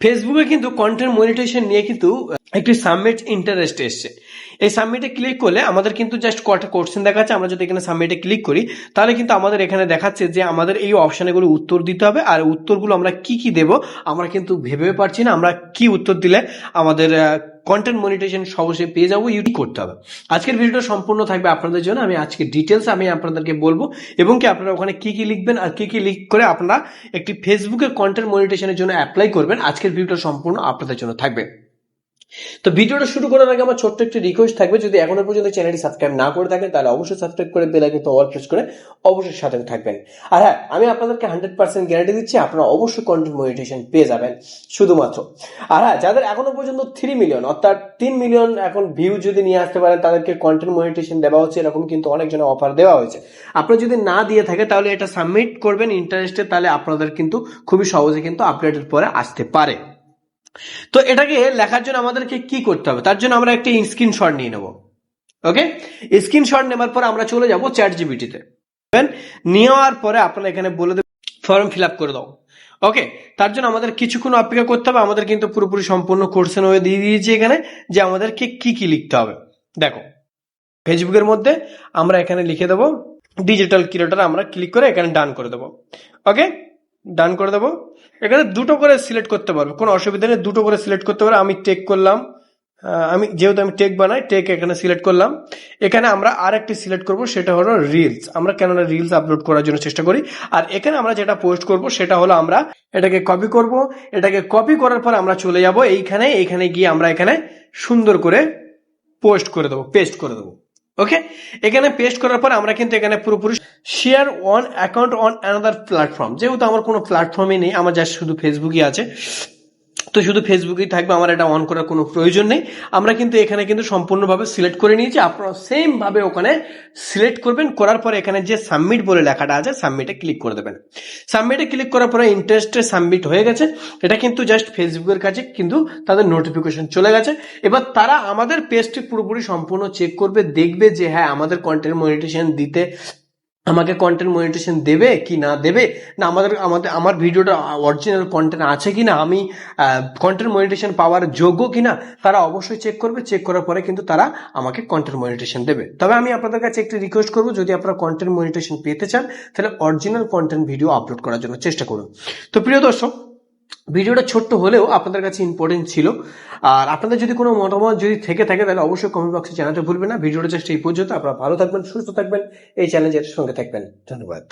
ফেসবুকে কিন্তু content monetization নিয়ে কিন্তু একটি সাবমিট ইন্টারেস্ট এসছে। এই সাবমিটে ক্লিক করলে আমাদের কিন্তু জাস্ট কটা কোশ্চেন দেখাচ্ছে। আমরা যদি এখানে সাবমিটে ক্লিক করি তাহলে কিন্তু আমাদের এখানে দেখাচ্ছে যে আমাদের এই অপশানগুলো উত্তর দিতে হবে, আর উত্তরগুলো আমরা কি কি দেব আমরা কিন্তু ভেবে পারছি না। আমরা কি উত্তর দিলে আমাদের কন্টেন্ট মনিটাইজেশন সহজে পেয়ে যাবো, ইউজ করতে হবে। আজকের ভিডিওটা সম্পূর্ণ থাকবে আপনাদের জন্য। আমি আজকে ডিটেলস আমি আপনাদেরকে বলবো এবং কি আপনারা ওখানে কি কি লিখবেন আর কি কি লিখ করে আপনারা একটি ফেসবুকে কন্টেন্ট মনিটাইজেশনের জন্য অ্যাপ্লাই করবেন। আজকের ভিডিওটা সম্পূর্ণ আপনাদের জন্য থাকবে। তো ভিডিওটা শুরু করার আগে আমার ছোট্ট একটি রিকোয়েস্ট থাকবে, যদি এখনো পর্যন্ত চ্যানেলটি সাবস্ক্রাইব না করে থাকেন তাহলে অবশ্যই সাবস্ক্রাইব করে বেল আইকনটা অল প্রেস করে অবশ্যই সাথে থাকবেন। আর হ্যাঁ, আমি আপনাদেরকে 100% গ্যারান্টি দিচ্ছি আপনারা অবশ্যই কন্টেন্ট মনিটাইজেশন পেয়ে যাবেন শুধুমাত্র। আর হ্যাঁ, যাদের এখনো পর্যন্ত 3 মিলিয়ন অর্থাৎ 3 মিলিয়ন এখন ভিউ যদি নিয়ে আসতে পারেন তাদেরকে কন্টেন্ট মনিটাইজেশন দেওয়া হচ্ছে, এরকম কিন্তু অনেকজনের অফার দেওয়া হয়েছে। আপনারা যদি না দিয়ে থাকে তাহলে এটা সাবমিট করবেন ইন্টারেস্টে, তাহলে আপনাদের কিন্তু খুবই সহজে কিন্তু আপডেটের পরে আসতে পারে। তো এটাকে লেখার জন্য আমাদেরকে কি করতে হবে, তার জন্য আমরা একটা স্ক্রিনশট নিয়ে নেব। ওকে, স্ক্রিনশট নেওয়ার পর আমরা চলে যাব চ্যাট জিপিটিতে। নেওয়ার পরে আপনারা এখানে বলে দেবেন ফর্ম ফিল আপ করে দাও। ওকে, তার জন্য আমাদের কিছুক্ষণ অপেক্ষা করতে হবে। আমাদের কিন্তু পুরোপুরি সম্পূর্ণ কোশ্চেন হয়ে দিয়ে দিয়েছে এখানে যে আমাদেরকে কি কি লিখতে হবে। দেখো, ফেসবুকের মধ্যে আমরা এখানে লিখে দেবো ডিজিটাল ক্রিয়েটর, আমরা ক্লিক করে এখানে ডান করে দেবো। ওকে, ডান করে দেবো। এখানে দুটো করে সিলেক্ট করতে পারবো, কোনো অসুবিধা নেই, দুটো করে সিলেক্ট করতে পারবো। আমি টেক করলাম, আমি যেহেতু আমি টেক বানাই, টেক এখানে সিলেক্ট করলাম। এখানে আমরা আর একটি সিলেক্ট করব, সেটা হলো রিলস। আমরা কেননা রিলস আপলোড করার জন্য চেষ্টা করি। আর এখানে আমরা যেটা পোস্ট করব সেটা হলো আমরা এটাকে কপি করব। এটাকে কপি করার পর আমরা চলে যাব এইখানে গিয়ে আমরা এখানে সুন্দর করে পোস্ট করে দেবো, পেস্ট করে দেবো। ওকে, এখানে পেস্ট করার পর আমরা কিন্তু এখানে পুরোপুরি share one account on another platform, যেহেতু আমার কোনো প্ল্যাটফর্মই নেই, আমার যা শুধু ফেসবুকই আছে, তো শুধু ফেসবুকেই থাকবে, আমার এটা অন করার কোনো প্রয়োজন নেই। আমরা কিন্তু এখানে কিন্তু সম্পূর্ণভাবে সিলেক্ট করে নিয়েছি। আপনারা সেম ভাবে ওখানে সিলেক্ট করবেন, করার পরে এখানে যে সাবমিট বলে লেখাটা আছে সাবমিটে ক্লিক করে দেবেন। সাবমিটে ক্লিক করার পরে ইন্টারেস্টে সাবমিট হয়ে গেছে। এটা কিন্তু জাস্ট ফেসবুকের কাছে কিন্তু তাদের নোটিফিকেশন চলে গেছে। এবার তারা আমাদের পেজটি পুরোপুরি সম্পূর্ণ চেক করবে, দেখবে যে হ্যাঁ আমাদের কন্টেন্ট মনিটাইজেশন দিতে আমাকে কন্টেন্ট মনিটাইজেশন দেবে কি না দেবে, না আমার ভিডিওটা অরিজিনাল কন্টেন্ট আছে কিনা, আমি কন্টেন্ট মনিটাইজেশন পাওয়ার যোগ্য কিনা, তারা অবশ্যই চেক করবে। চেক করার পরে কিন্তু তারা আমাকে কন্টেন্ট মনিটাইজেশন দেবে। তবে আমি আপনাদের কাছে একটি রিকোয়েস্ট করবো, যদি আপনারা কন্টেন্ট মনিটাইজেশন পেতে চান তাহলে অরিজিনাল কন্টেন্ট ভিডিও আপলোড করার জন্য চেষ্টা করুন। তো প্রিয় দর্শক, ভিডিওটা ছোট্ট হলেও আপনাদের কাছে ইম্পর্টেন্ট ছিল। আর আপনাদের যদি কোনো মতামত যদি থেকে থাকে তাহলে অবশ্যই কমেন্ট বক্সে জানাতে ভুলবেন না। ভিডিওটা জাস্ট এই পর্যন্ত। আপনারা ভালো থাকবেন, সুস্থ থাকবেন, এই চ্যালেঞ্জের সঙ্গে থাকবেন। ধন্যবাদ।